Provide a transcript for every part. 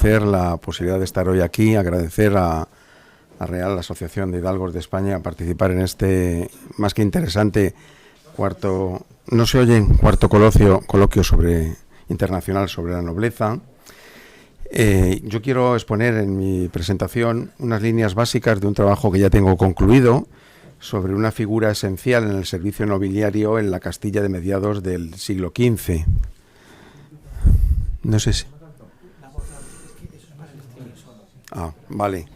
agradecer la posibilidad de estar hoy aquí, agradecer a Real Asociación de Hidalgos de España a participar en este más que interesante cuarto coloquio internacional sobre la nobleza. Yo quiero exponer en mi presentación unas líneas básicas de un trabajo que ya tengo concluido sobre una figura esencial en el servicio nobiliario en la Castilla de mediados del siglo XV. No sé si... vale.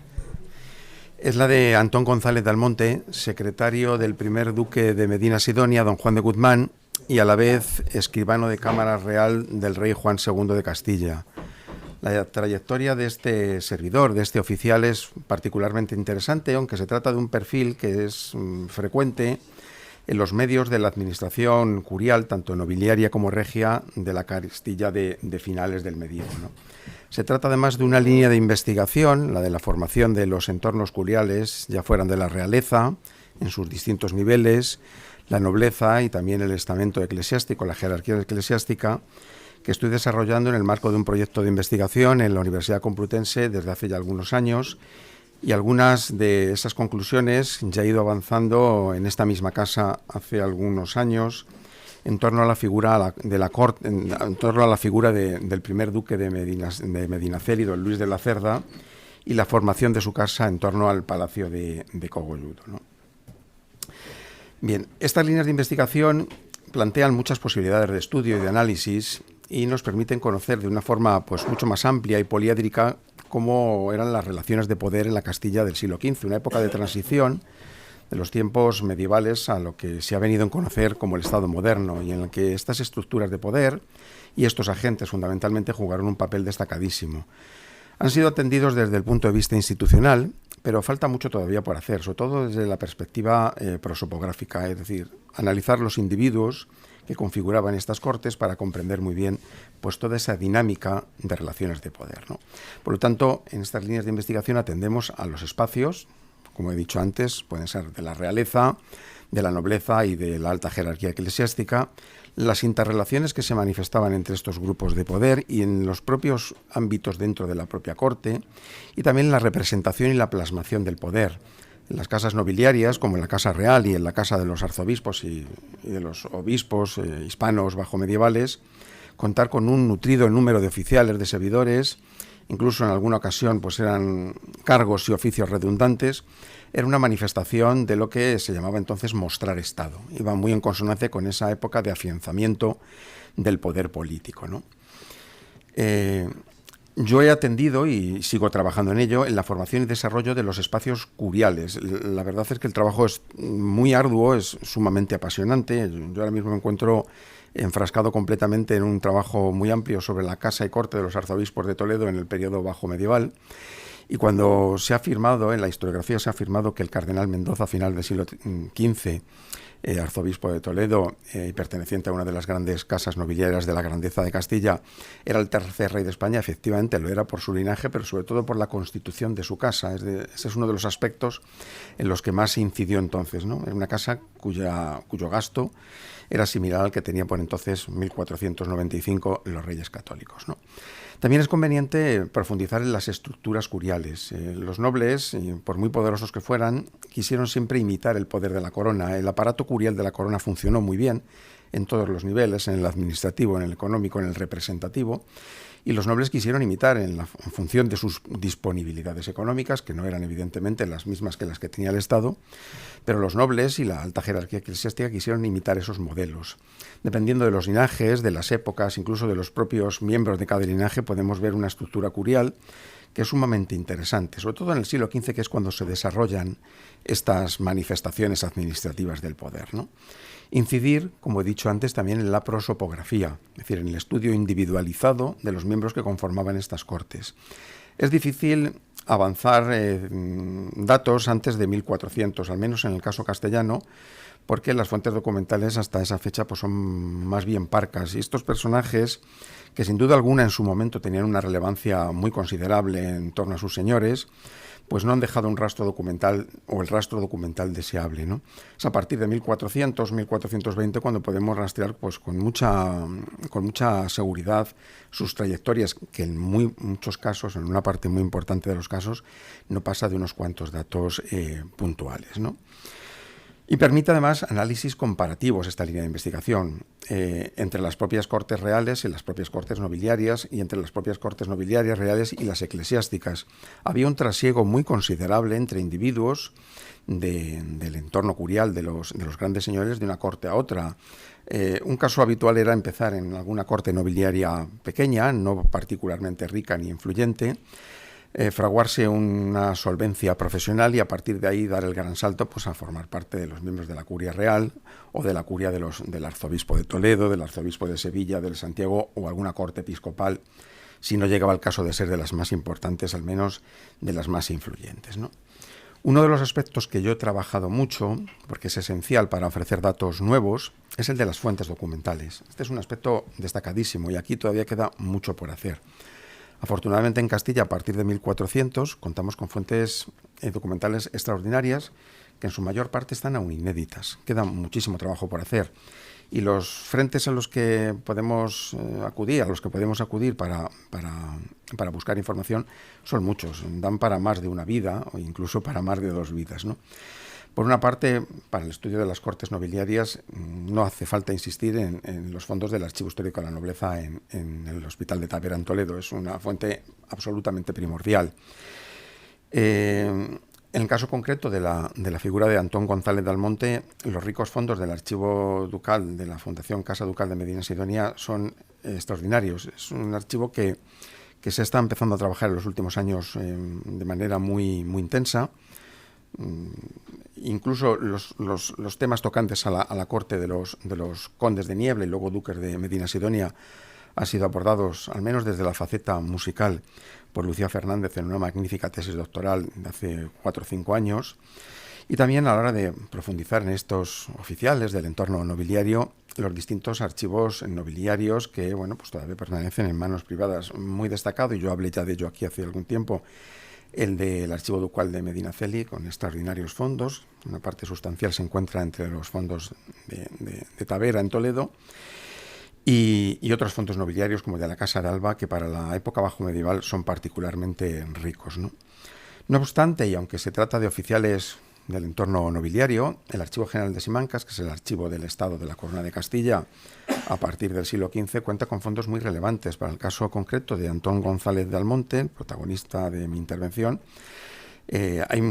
Es la de Antón González de Almonte, secretario del primer duque de Medina Sidonia, don Juan de Guzmán, y a la vez escribano de Cámara Real del rey Juan II de Castilla. La trayectoria de este servidor, de este oficial, es particularmente interesante, aunque se trata de un perfil que es frecuente en los medios de la administración curial, tanto nobiliaria como regia, de la Castilla de finales del medievo, ¿no? Se trata además de una línea de investigación, la de la formación de los entornos curiales, ya fueran de la realeza, en sus distintos niveles, la nobleza y también el estamento eclesiástico, la jerarquía eclesiástica, que estoy desarrollando en el marco de un proyecto de investigación en la Universidad Complutense desde hace ya algunos años, y algunas de esas conclusiones ya he ido avanzando en esta misma casa hace algunos años en torno a la figura de la corte, en torno a la figura del primer duque de Medinaceli, don Luis de la Cerda, y la formación de su casa en torno al palacio de Cogolludo, ¿no? Bien, estas líneas de investigación plantean muchas posibilidades de estudio y de análisis y nos permiten conocer de una forma pues mucho más amplia y poliédrica cómo eran las relaciones de poder en la Castilla del siglo XV, una época de transición de los tiempos medievales a lo que se ha venido a conocer como el Estado moderno, y en el que estas estructuras de poder y estos agentes fundamentalmente jugaron un papel destacadísimo. Han sido atendidos desde el punto de vista institucional, pero falta mucho todavía por hacer, sobre todo desde la perspectiva prosopográfica, es decir, analizar los individuos que configuraban estas cortes para comprender muy bien pues toda esa dinámica de relaciones de poder, ¿no? Por lo tanto, en estas líneas de investigación atendemos a los espacios, como he dicho antes, pueden ser de la realeza, de la nobleza y de la alta jerarquía eclesiástica, las interrelaciones que se manifestaban entre estos grupos de poder y en los propios ámbitos dentro de la propia corte, y también la representación y la plasmación del poder. En las casas nobiliarias, como en la Casa Real y en la Casa de los Arzobispos y de los obispos hispanos bajomedievales, contar con un nutrido número de oficiales, de servidores, incluso en alguna ocasión pues eran cargos y oficios redundantes, era una manifestación de lo que se llamaba entonces mostrar Estado. Iba muy en consonancia con esa época de afianzamiento del poder político, ¿no? Yo he atendido y sigo trabajando en ello en la formación y desarrollo de los espacios curiales. La verdad es que el trabajo es muy arduo, es sumamente apasionante. Yo ahora mismo me encuentro enfrascado completamente en un trabajo muy amplio sobre la casa y corte de los arzobispos de Toledo en el periodo bajo medieval. Y cuando se ha afirmado, en la historiografía se ha afirmado que el cardenal Mendoza, a final del siglo XV, arzobispo de Toledo, perteneciente a una de las grandes casas nobiliarias de la grandeza de Castilla, era el tercer rey de España, efectivamente lo era por su linaje, pero sobre todo por la constitución de su casa. Ese es uno de los aspectos en los que más incidió entonces, ¿no? Era una casa cuyo gasto era similar al que tenía por entonces 1495 los reyes católicos, ¿no? También es conveniente profundizar en las estructuras curiales. Los nobles, por muy poderosos que fueran, quisieron siempre imitar el poder de la corona. El aparato curial de la corona funcionó muy bien en todos los niveles, en el administrativo, en el económico, en el representativo, y los nobles quisieron imitar en función de sus disponibilidades económicas, que no eran evidentemente las mismas que las que tenía el Estado, pero los nobles y la alta jerarquía eclesiástica quisieron imitar esos modelos. Dependiendo de los linajes, de las épocas, incluso de los propios miembros de cada linaje, podemos ver una estructura curial que es sumamente interesante, sobre todo en el siglo XV, que es cuando se desarrollan estas manifestaciones administrativas del poder, ¿no? Incidir, como he dicho antes, también en la prosopografía, es decir, en el estudio individualizado de los miembros que conformaban estas cortes. Es difícil avanzar datos antes de 1400, al menos en el caso castellano, porque las fuentes documentales hasta esa fecha pues son más bien parcas. Y estos personajes, que sin duda alguna en su momento tenían una relevancia muy considerable en torno a sus señores, pues no han dejado un rastro documental o el rastro documental deseable, ¿no? Es a partir de 1400, 1420 cuando podemos rastrear pues con mucha seguridad sus trayectorias, que en muchos casos, en una parte muy importante de los casos, no pasa de unos cuantos datos puntuales, ¿no? Y permite además análisis comparativos esta línea de investigación entre las propias cortes reales y las propias cortes nobiliarias y entre las propias cortes nobiliarias reales y las eclesiásticas. Había un trasiego muy considerable entre individuos del entorno curial de los grandes señores de una corte a otra. Un caso habitual era empezar en alguna corte nobiliaria pequeña, no particularmente rica ni influyente, fraguarse una solvencia profesional y a partir de ahí dar el gran salto pues a formar parte de los miembros de la curia real o de la curia del arzobispo de Toledo, del arzobispo de Sevilla, del Santiago o alguna corte episcopal, si no llegaba el caso de ser de las más importantes, al menos de las más influyentes, ¿no? Uno de los aspectos que yo he trabajado mucho, porque es esencial para ofrecer datos nuevos, es el de las fuentes documentales. Este es un aspecto destacadísimo y aquí todavía queda mucho por hacer. Afortunadamente en Castilla, a partir de 1400, contamos con fuentes documentales extraordinarias que en su mayor parte están aún inéditas. Queda muchísimo trabajo por hacer. Y los frentes a los que podemos acudir para buscar información son muchos. Dan para más de una vida o incluso para más de 2 vidas, ¿no? Por una parte, para el estudio de las cortes nobiliarias no hace falta insistir en los fondos del Archivo Histórico de la Nobleza en el Hospital de Tavera en Toledo. Es una fuente absolutamente primordial. En el caso concreto de la figura de Antón González de Almonte, los ricos fondos del Archivo Ducal de la Fundación Casa Ducal de Medina Sidonia son extraordinarios. Es un archivo que se está empezando a trabajar en los últimos años de manera muy, muy intensa. Incluso los temas tocantes a la corte de los condes de Niebla y luego duques de Medina Sidonia han sido abordados, al menos desde la faceta musical, por Lucía Fernández en una magnífica tesis doctoral de hace 4 o 5 años. Y también a la hora de profundizar en estos oficiales del entorno nobiliario, los distintos archivos nobiliarios que pues todavía permanecen en manos privadas. Muy destacado, y yo hablé ya de ello aquí hace algún tiempo, el del Archivo Ducal de Medinaceli, con extraordinarios fondos. Una parte sustancial se encuentra entre los fondos de Tavera en Toledo y otros fondos nobiliarios como el de la Casa de Alba, que para la época bajo medieval son particularmente ricos, ¿no? No obstante, y aunque se trata de oficiales del entorno nobiliario, el Archivo General de Simancas, que es el archivo del Estado de la Corona de Castilla, a partir del siglo XV, cuenta con fondos muy relevantes. Para el caso concreto de Antón González de Almonte, protagonista de mi intervención, hay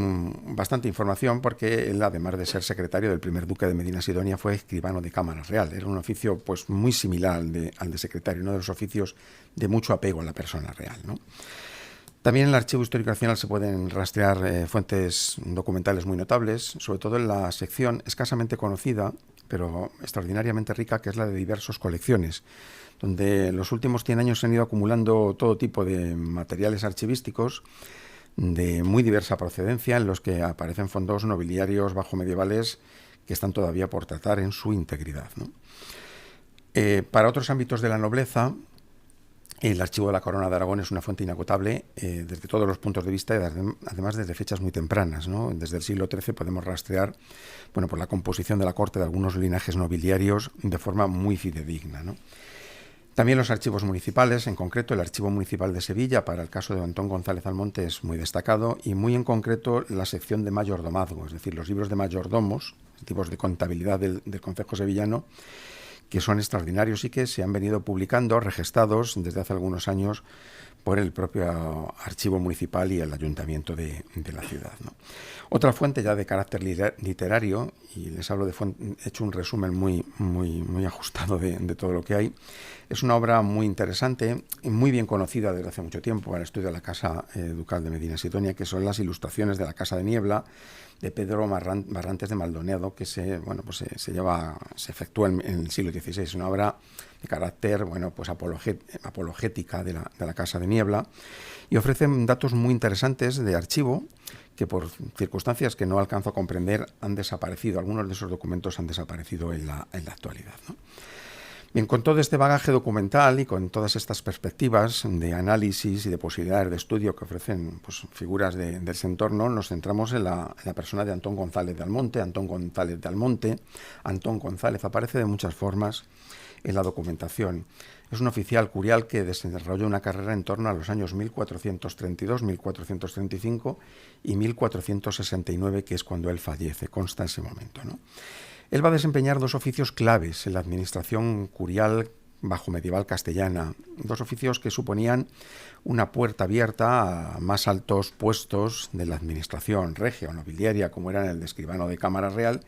bastante información porque él, además de ser secretario del primer duque de Medina Sidonia, fue escribano de Cámara Real. Era un oficio pues muy similar al de secretario, uno de los oficios de mucho apego a la persona real, ¿no? También en el Archivo Histórico Nacional se pueden rastrear fuentes documentales muy notables, sobre todo en la sección escasamente conocida, pero extraordinariamente rica, que es la de diversas colecciones, donde en los últimos 100 años se han ido acumulando todo tipo de materiales archivísticos de muy diversa procedencia, en los que aparecen fondos nobiliarios bajo medievales que están todavía por tratar en su integridad, ¿no? Para otros ámbitos de la nobleza, el Archivo de la Corona de Aragón es una fuente inagotable desde todos los puntos de vista y además desde fechas muy tempranas, ¿no? Desde el siglo XIII podemos rastrear por la composición de la corte de algunos linajes nobiliarios de forma muy fidedigna, ¿no? También los archivos municipales, en concreto el Archivo Municipal de Sevilla, para el caso de Antón González Almonte, es muy destacado, y muy en concreto la sección de mayordomazgo, es decir, los libros de mayordomos, tipos de contabilidad del concejo sevillano, que son extraordinarios y que se han venido publicando, regestados desde hace algunos años por el propio archivo municipal y el ayuntamiento de la ciudad, ¿no? Otra fuente ya de carácter literario, y les hablo he hecho un resumen muy ajustado de todo lo que hay, es una obra muy interesante y muy bien conocida desde hace mucho tiempo para el estudio de la Casa Ducal de Medina Sidonia, que son las ilustraciones de la Casa de Niebla de Pedro Barrantes de Maldonado, que se efectúa en el siglo XVI. Es una obra de carácter, bueno, pues apologética de la Casa de Niebla, y ofrecen datos muy interesantes de archivo que por circunstancias que no alcanzo a comprender han desaparecido. Algunos de esos documentos han desaparecido en la actualidad, ¿no? Bien, con todo este bagaje documental y con todas estas perspectivas de análisis y de posibilidades de estudio que ofrecen, pues, figuras de ese entorno, nos centramos en la persona de Antón González de Almonte. Antón González de Almonte, Antón González, aparece de muchas formas en la documentación. Es un oficial curial que desarrolló una carrera en torno a los años 1432, 1435 y 1469, que es cuando él fallece, consta ese momento, ¿no? Él va a desempeñar dos oficios claves en la administración curial bajo medieval castellana, dos oficios que suponían una puerta abierta a más altos puestos de la administración regia o nobiliaria, como eran el de escribano de Cámara Real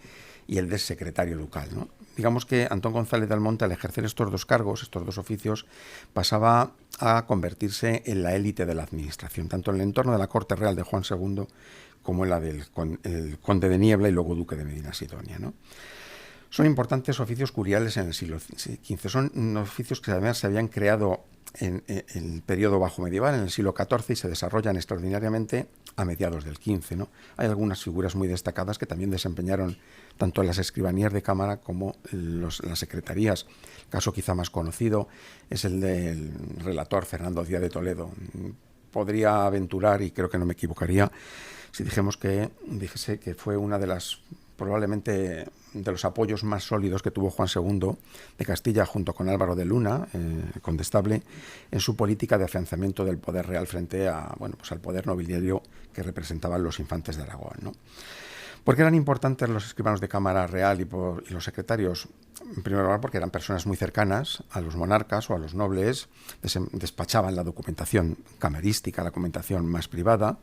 y el de secretario ducal, ¿no? Digamos que Antón González de Almonte, al ejercer estos dos cargos, estos dos oficios, pasaba a convertirse en la élite de la administración, tanto en el entorno de la corte real de Juan II como en la del el conde de Niebla y luego duque de Medina Sidonia, ¿no? Son importantes oficios curiales en el siglo XV. Son oficios que además se habían creado en el periodo bajo medieval, en el siglo XIV, y se desarrollan extraordinariamente a mediados del XV, ¿no? Hay algunas figuras muy destacadas que también desempeñaron tanto las escribanías de cámara como las secretarías. El caso quizá más conocido es el del relator Fernando Díaz de Toledo. Podría aventurar, y creo que no me equivocaría, si dijese que fue una de las, probablemente, de los apoyos más sólidos que tuvo Juan II de Castilla junto con Álvaro de Luna, condestable, en su política de afianzamiento del poder real frente a, bueno, pues al poder nobiliario que representaban los infantes de Aragón, ¿no? ¿Por qué eran importantes los escribanos de Cámara Real y los secretarios? En primer lugar, porque eran personas muy cercanas a los monarcas o a los nobles, despachaban la documentación camerística, la documentación más privada,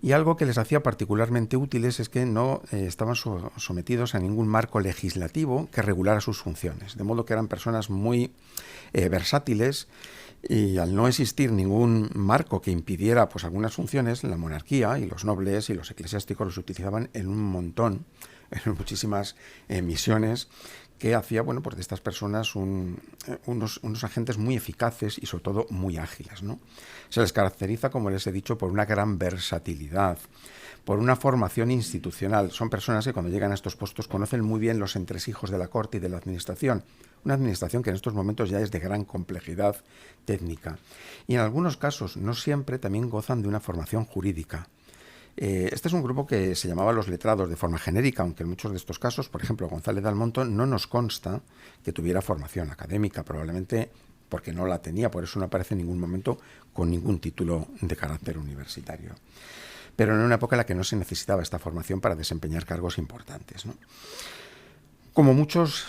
y algo que les hacía particularmente útiles es que no estaban sometidos a ningún marco legislativo que regulara sus funciones, de modo que eran personas muy versátiles, y al no existir ningún marco que impidiera, pues, algunas funciones, la monarquía y los nobles y los eclesiásticos los utilizaban en un montón, en muchísimas misiones, que hacía, bueno, pues de estas personas unos agentes muy eficaces y sobre todo muy ágiles, ¿no? Se les caracteriza, como les he dicho, por una gran versatilidad, por una formación institucional. Son personas que cuando llegan a estos puestos conocen muy bien los entresijos de la corte y de la administración, una administración que en estos momentos ya es de gran complejidad técnica. Y en algunos casos, no siempre, también gozan de una formación jurídica. Este es un grupo que se llamaba los letrados de forma genérica, aunque en muchos de estos casos, por ejemplo, González de Almonte, no nos consta que tuviera formación académica, probablemente porque no la tenía, por eso no aparece en ningún momento con ningún título de carácter universitario. Pero en una época en la que no se necesitaba esta formación para desempeñar cargos importantes, ¿no? Como muchos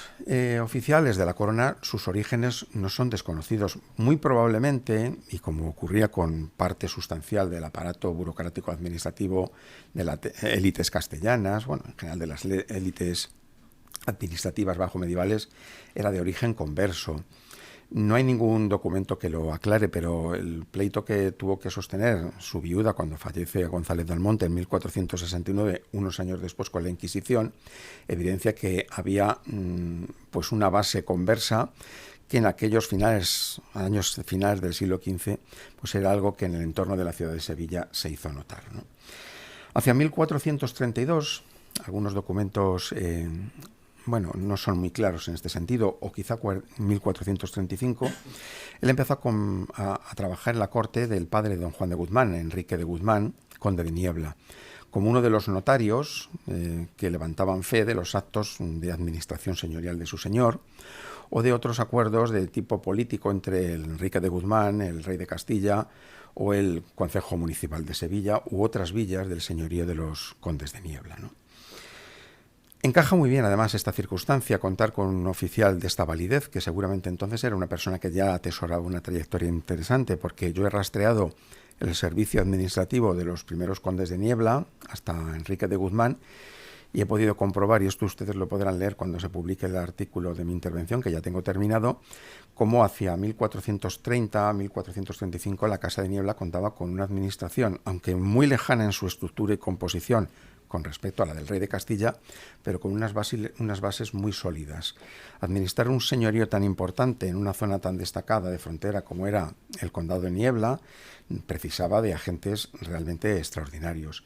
oficiales de la corona, sus orígenes no son desconocidos. Muy probablemente, y como ocurría con parte sustancial del aparato burocrático administrativo de las élites castellanas, bueno, en general de las élites administrativas bajo medievales, era de origen converso. No hay ningún documento que lo aclare, pero el pleito que tuvo que sostener su viuda cuando fallece González de Almonte en 1469, unos años después con la Inquisición, evidencia que había pues una base conversa que en aquellos años finales del siglo XV, pues era algo que en el entorno de la ciudad de Sevilla se hizo notar, ¿no? Hacia 1432, algunos documentos bueno, no son muy claros en este sentido, o quizá 1435, él empezó a trabajar en la corte del padre de don Juan de Guzmán, Enrique de Guzmán, conde de Niebla, como uno de los notarios que levantaban fe de los actos de administración señorial de su señor, o de otros acuerdos de tipo político entre el Enrique de Guzmán, el rey de Castilla, o el Concejo Municipal de Sevilla, u otras villas del señorío de los condes de Niebla, ¿no? Encaja muy bien, además, esta circunstancia, contar con un oficial de esta validez, que seguramente entonces era una persona que ya atesoraba una trayectoria interesante, porque yo he rastreado el servicio administrativo de los primeros condes de Niebla hasta Enrique de Guzmán, y he podido comprobar, y esto ustedes lo podrán leer cuando se publique el artículo de mi intervención, que ya tengo terminado, cómo hacia 1430, 1435 la Casa de Niebla contaba con una administración, aunque muy lejana en su estructura y composición, con respecto a la del rey de Castilla, pero con unas bases muy sólidas. Administrar un señorío tan importante en una zona tan destacada de frontera como era el Condado de Niebla precisaba de agentes realmente extraordinarios.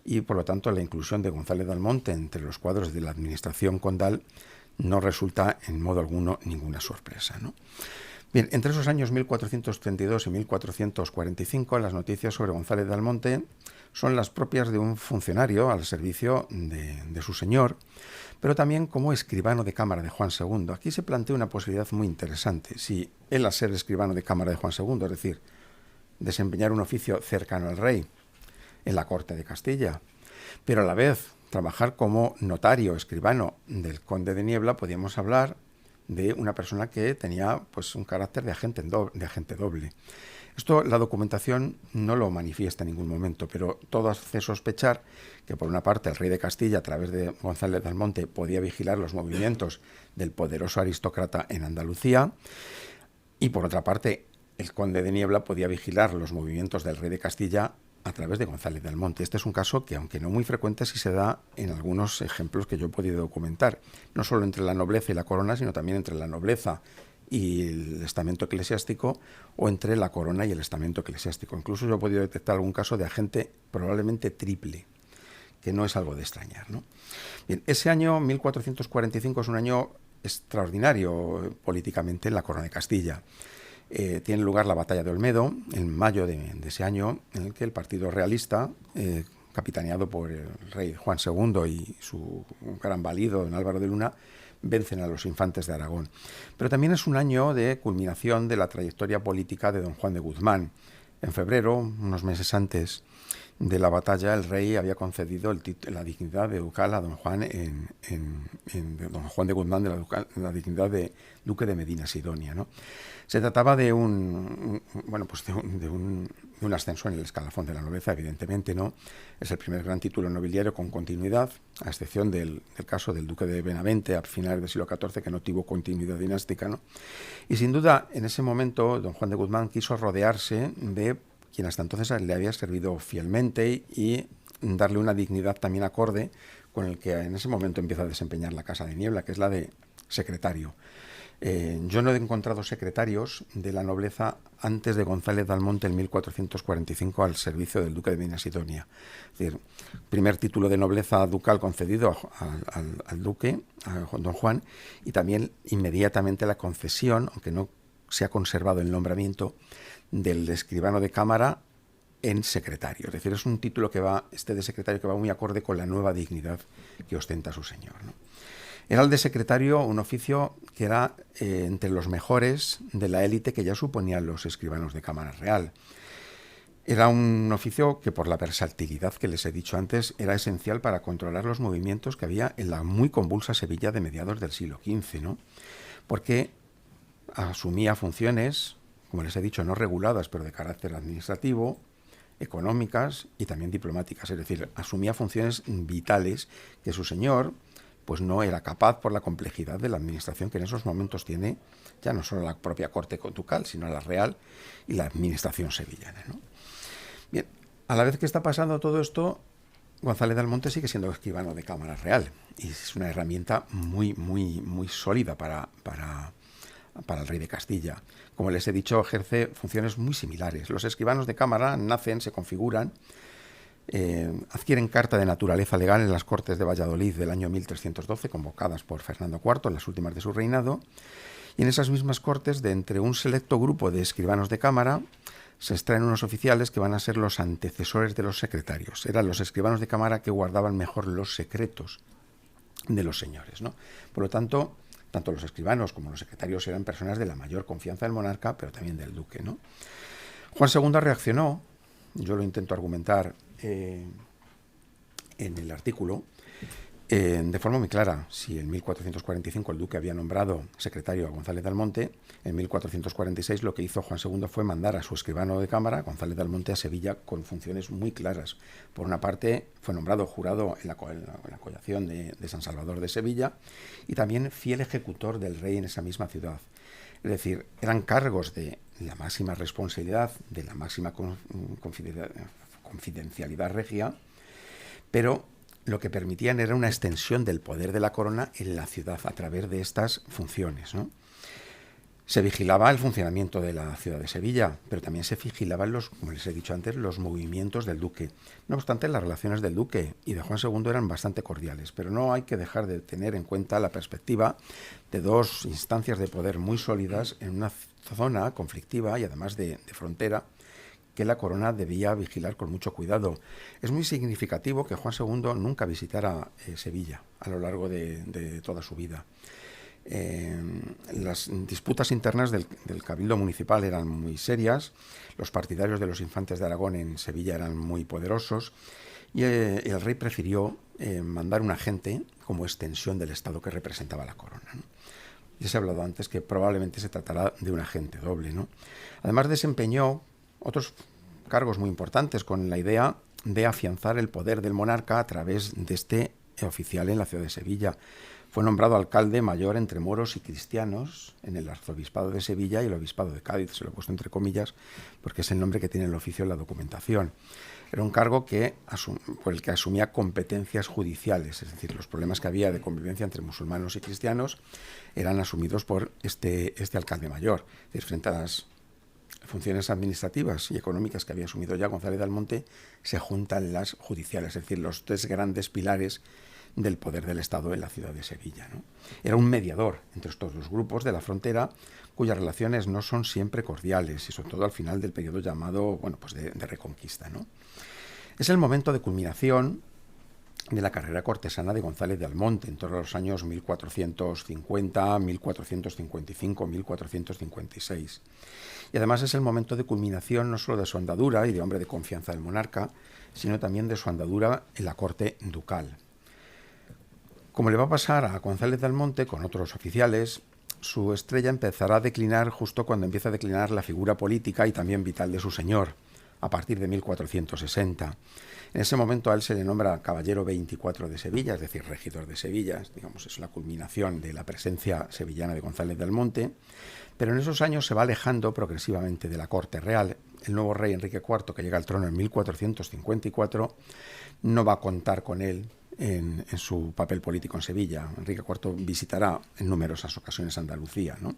Y por lo tanto la inclusión de González de Almonte entre los cuadros de la administración condal no resulta en modo alguno ninguna sorpresa, ¿no? Bien, entre esos años 1432 y 1445, las noticias sobre González de Almonte son las propias de un funcionario al servicio de su señor, pero también como escribano de cámara de Juan II. Aquí se plantea una posibilidad muy interesante. Si él, al ser escribano de cámara de Juan II, es decir, desempeñar un oficio cercano al rey en la corte de Castilla, pero a la vez trabajar como notario, escribano del conde de Niebla, podríamos hablar de una persona que tenía pues un carácter de agente doble. Esto la documentación no lo manifiesta en ningún momento, pero todo hace sospechar que por una parte el rey de Castilla, a través de González de Almonte, podía vigilar los movimientos del poderoso aristócrata en Andalucía, y por otra parte el conde de Niebla podía vigilar los movimientos del rey de Castilla a través de González de Almonte. Este es un caso que, aunque no muy frecuente, sí se da en algunos ejemplos que yo he podido documentar, no solo entre la nobleza y la corona, sino también entre la nobleza y el estamento eclesiástico, o entre la corona y el estamento eclesiástico. Incluso yo he podido detectar algún caso de agente probablemente triple, que no es algo de extrañar, ¿no? Bien, ese año 1445 es un año extraordinario políticamente en la corona de Castilla. Tiene lugar la batalla de Olmedo en mayo de ese año, en el que el partido realista, capitaneado por el rey Juan II y su gran valido don Álvaro de Luna, vencen a los infantes de Aragón. Pero también es un año de culminación de la trayectoria política de don Juan de Guzmán. En febrero, unos meses antes de la batalla, el rey había concedido la dignidad de ducal a don Juan don Juan de Guzmán, de la dignidad de duque de Medina Sidonia, ¿no? Se trataba de un ascenso en el escalafón de la nobleza, evidentemente, ¿no? Es el primer gran título nobiliario con continuidad, a excepción del caso del duque de Benavente a finales del siglo XIV, que no tuvo continuidad dinástica, ¿no? Y sin duda, en ese momento, don Juan de Guzmán quiso rodearse de quien hasta entonces le había servido fielmente y darle una dignidad también acorde con el que en ese momento empieza a desempeñar la Casa de Niebla, que es la de secretario. Yo no he encontrado secretarios de la nobleza antes de González de Almonte en 1445 al servicio del duque de Medina Sidonia. Es decir, primer título de nobleza ducal concedido al duque, a don Juan, y también inmediatamente la concesión, aunque no se ha conservado el nombramiento, del escribano de cámara en secretario. Es decir, es un título de secretario que va muy acorde con la nueva dignidad que ostenta su señor, ¿no? Era el de secretario un oficio que era entre los mejores de la élite que ya suponían los escribanos de cámara real. Era un oficio que, por la versatilidad que les he dicho antes, era esencial para controlar los movimientos que había en la muy convulsa Sevilla de mediados del siglo XV, ¿no? Porque asumía funciones, como les he dicho, no reguladas, pero de carácter administrativo, económicas y también diplomáticas. Es decir, asumía funciones vitales que su señor pues no era capaz por la complejidad de la administración que en esos momentos tiene ya no solo la propia corte ducal, sino la real y la administración sevillana, ¿no? Bien, a la vez que está pasando todo esto, González de Almonte sigue siendo escribano de cámara real y es una herramienta muy, muy, muy sólida para el rey de Castilla. Como les he dicho, ejerce funciones muy similares. Los escribanos de cámara nacen, se configuran, adquieren carta de naturaleza legal en las Cortes de Valladolid del año 1312, convocadas por Fernando IV, en las últimas de su reinado, y en esas mismas Cortes, de entre un selecto grupo de escribanos de cámara, se extraen unos oficiales que van a ser los antecesores de los secretarios. Eran los escribanos de cámara que guardaban mejor los secretos de los señores, ¿no? Por lo tanto, tanto los escribanos como los secretarios eran personas de la mayor confianza del monarca, pero también del duque, ¿no? Juan II reaccionó, yo lo intento argumentar en el artículo, de forma muy clara. Si en 1445 el duque había nombrado secretario a González de Almonte, en 1446 lo que hizo Juan II fue mandar a su escribano de cámara, González de Almonte, a Sevilla con funciones muy claras. Por una parte, fue nombrado jurado en la collación de San Salvador de Sevilla y también fiel ejecutor del rey en esa misma ciudad. Es decir, eran cargos de la máxima responsabilidad, de la máxima confidencialidad regia, pero lo que permitían era una extensión del poder de la corona en la ciudad a través de estas funciones, ¿no? Se vigilaba el funcionamiento de la ciudad de Sevilla, pero también se vigilaban como les he dicho antes, los movimientos del duque. No obstante, las relaciones del duque y de Juan II eran bastante cordiales, pero no hay que dejar de tener en cuenta la perspectiva de dos instancias de poder muy sólidas en una zona conflictiva y además de frontera que la corona debía vigilar con mucho cuidado. Es muy significativo que Juan II nunca visitara Sevilla a lo largo de toda su vida. Las disputas internas del cabildo municipal eran muy serias, los partidarios de los infantes de Aragón en Sevilla eran muy poderosos y el rey prefirió mandar un agente como extensión del Estado que representaba la corona, ¿no? Ya se ha hablado antes que probablemente se tratará de un agente doble, ¿no? Además desempeñó otros cargos muy importantes con la idea de afianzar el poder del monarca a través de este oficial en la ciudad de Sevilla. Fue nombrado alcalde mayor entre moros y cristianos en el arzobispado de Sevilla y el obispado de Cádiz. Se lo he puesto entre comillas porque es el nombre que tiene el oficio en la documentación. Era un cargo por el que asumía competencias judiciales, es decir, los problemas que había de convivencia entre musulmanes y cristianos eran asumidos por este alcalde mayor. Es decir, frente a las funciones administrativas y económicas que había asumido ya González de Almonte, se juntan las judiciales, es decir, los tres grandes pilares del poder del Estado en la ciudad de Sevilla, ¿no? Era un mediador entre estos dos grupos de la frontera cuyas relaciones no son siempre cordiales y sobre todo al final del periodo llamado de Reconquista, ¿no? Es el momento de culminación de la carrera cortesana de González de Almonte en torno a los años 1450, 1455, 1456. Y además es el momento de culminación no solo de su andadura y de hombre de confianza del monarca, sino también de su andadura en la corte ducal. Como le va a pasar a González de Almonte con otros oficiales, su estrella empezará a declinar justo cuando empieza a declinar la figura política y también vital de su señor, a partir de 1460. En ese momento a él se le nombra caballero 24 de Sevilla, es decir, regidor de Sevilla, digamos, es la culminación de la presencia sevillana de González de Almonte, pero en esos años se va alejando progresivamente de la corte real. El nuevo rey Enrique IV, que llega al trono en 1454, no va a contar con él en su papel político en Sevilla. Enrique IV visitará en numerosas ocasiones Andalucía, ¿no?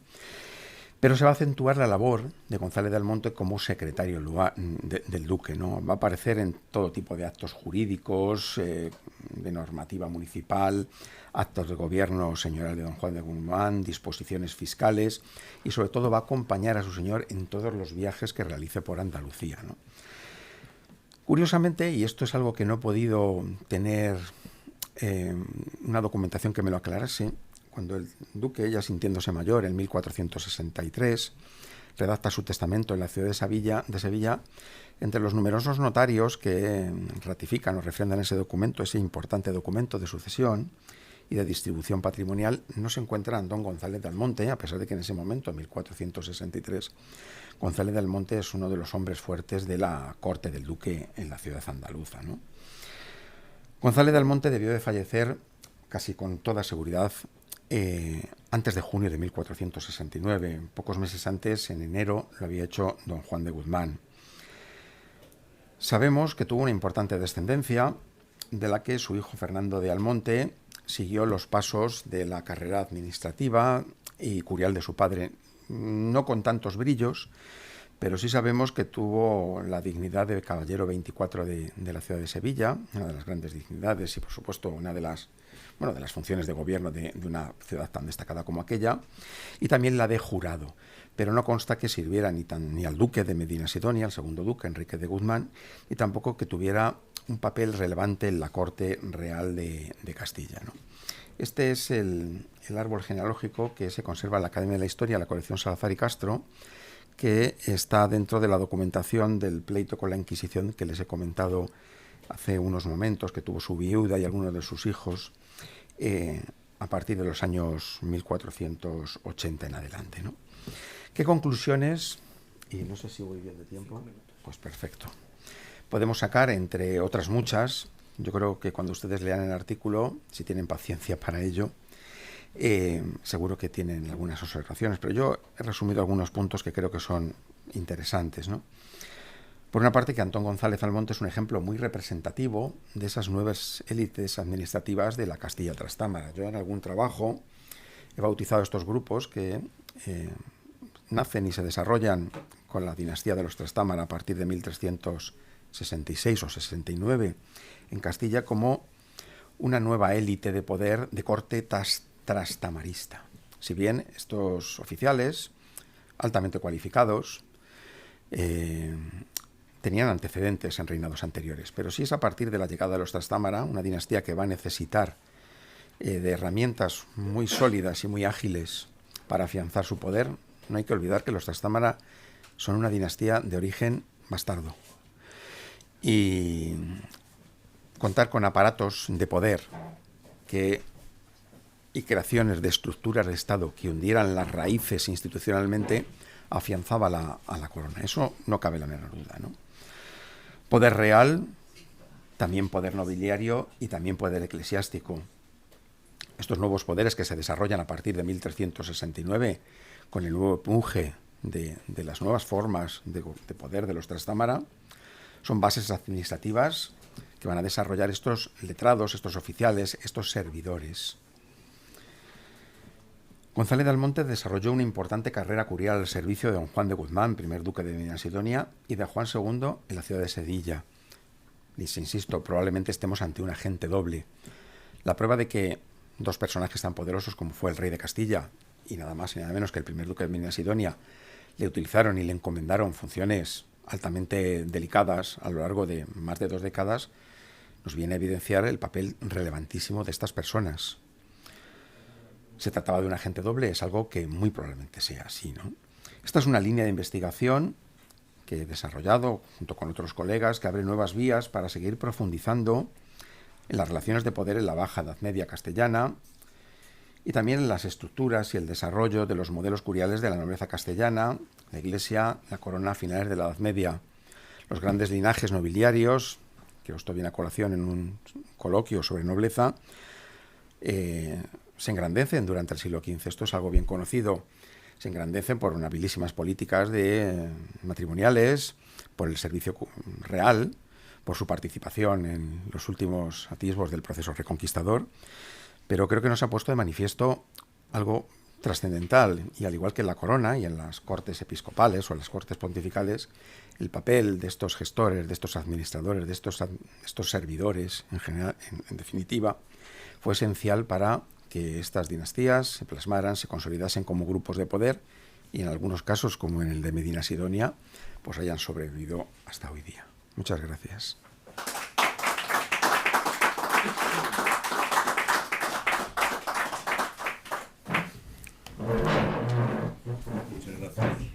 Pero se va a acentuar la labor de González de Almonte como secretario del duque, ¿no? Va a aparecer en todo tipo de actos jurídicos, de normativa municipal, actos de gobierno señorial de don Juan de Guzmán, disposiciones fiscales y sobre todo va a acompañar a su señor en todos los viajes que realice por Andalucía, ¿no? Curiosamente, y esto es algo que no he podido tener una documentación que me lo aclarase, cuando el duque, ya sintiéndose mayor, en 1463, redacta su testamento en la ciudad de Sevilla, entre los numerosos notarios que ratifican o refrendan ese documento, ese importante documento de sucesión y de distribución patrimonial, no se encuentra don González de Almonte, a pesar de que en ese momento, en 1463, González de Almonte es uno de los hombres fuertes de la corte del duque en la ciudad andaluza, ¿no? González de Almonte debió de fallecer casi con toda seguridad antes de junio de 1469. Pocos meses antes, en enero, lo había hecho don Juan de Guzmán. Sabemos que tuvo una importante descendencia, de la que su hijo Fernando de Almonte siguió los pasos de la carrera administrativa y curial de su padre, no con tantos brillos, pero sí sabemos que tuvo la dignidad de caballero 24 de la ciudad de Sevilla, una de las grandes dignidades y, por supuesto, una de las funciones de gobierno de una ciudad tan destacada como aquella, y también la de jurado. Pero no consta que sirviera ni al duque de Medina Sidonia, al segundo duque, Enrique de Guzmán, ni tampoco que tuviera un papel relevante en la corte real de Castilla, ¿no? Este es el árbol genealógico que se conserva en la Academia de la Historia, la colección Salazar y Castro, que está dentro de la documentación del pleito con la Inquisición que les he comentado hace unos momentos, que tuvo su viuda y algunos de sus hijos a partir de los años 1480 en adelante, ¿no? ¿Qué conclusiones? Y no sé si voy bien de tiempo. Pues perfecto. Podemos sacar, entre otras muchas, yo creo que cuando ustedes lean el artículo, si tienen paciencia para ello, seguro que tienen algunas observaciones, pero yo he resumido algunos puntos que creo que son interesantes, ¿no? Por una parte, que Antón González Almonte es un ejemplo muy representativo de esas nuevas élites administrativas de la Castilla Trastámara. Yo en algún trabajo he bautizado estos grupos que nacen y se desarrollan con la dinastía de los Trastámara a partir de 1366 o 69 en Castilla como una nueva élite de poder de corte trastamarista. Si bien estos oficiales, altamente cualificados, tenían antecedentes en reinados anteriores, pero sí es a partir de la llegada de los Trastámara, una dinastía que va a necesitar de herramientas muy sólidas y muy ágiles para afianzar su poder. No hay que olvidar que los Trastámara son una dinastía de origen bastardo. Y contar con aparatos de poder y creaciones de estructuras de Estado que hundieran las raíces institucionalmente afianzaba a la corona. Eso no cabe la menor duda, ¿no? Poder real, también poder nobiliario y también poder eclesiástico. Estos nuevos poderes que se desarrollan a partir de 1369 con el nuevo empuje de las nuevas formas de poder de los Trastámara son bases administrativas que van a desarrollar estos letrados, estos oficiales, estos servidores. González de Almonte desarrolló una importante carrera curial al servicio de don Juan de Guzmán, primer duque de Medina Sidonia, y de Juan II en la ciudad de Sevilla. Les insisto, probablemente estemos ante un agente doble. La prueba de que dos personajes tan poderosos como fue el rey de Castilla y nada más y nada menos que el primer duque de Medina Sidonia le utilizaron y le encomendaron funciones altamente delicadas a lo largo de más de 2 décadas, nos viene a evidenciar el papel relevantísimo de estas personas. ¿Se trataba de un agente doble? Es algo que muy probablemente sea así, ¿no? Esta es una línea de investigación que he desarrollado junto con otros colegas que abre nuevas vías para seguir profundizando en las relaciones de poder en la Baja Edad Media castellana y también en las estructuras y el desarrollo de los modelos curiales de la nobleza castellana, la Iglesia, la corona a finales de la Edad Media, los grandes linajes nobiliarios, que esto viene a colación en un coloquio sobre nobleza, se engrandecen durante el siglo XV. Esto es algo bien conocido. Se engrandecen por unas habilísimas políticas matrimoniales, por el servicio real, por su participación en los últimos atisbos del proceso reconquistador, pero creo que nos ha puesto de manifiesto algo trascendental, y al igual que en la corona y en las cortes episcopales o en las cortes pontificales, el papel de estos gestores, de estos administradores, de estos servidores, en general, en definitiva, fue esencial para que estas dinastías se plasmaran, se consolidasen como grupos de poder y en algunos casos, como en el de Medina Sidonia, pues hayan sobrevivido hasta hoy día. Muchas gracias. Muchas gracias.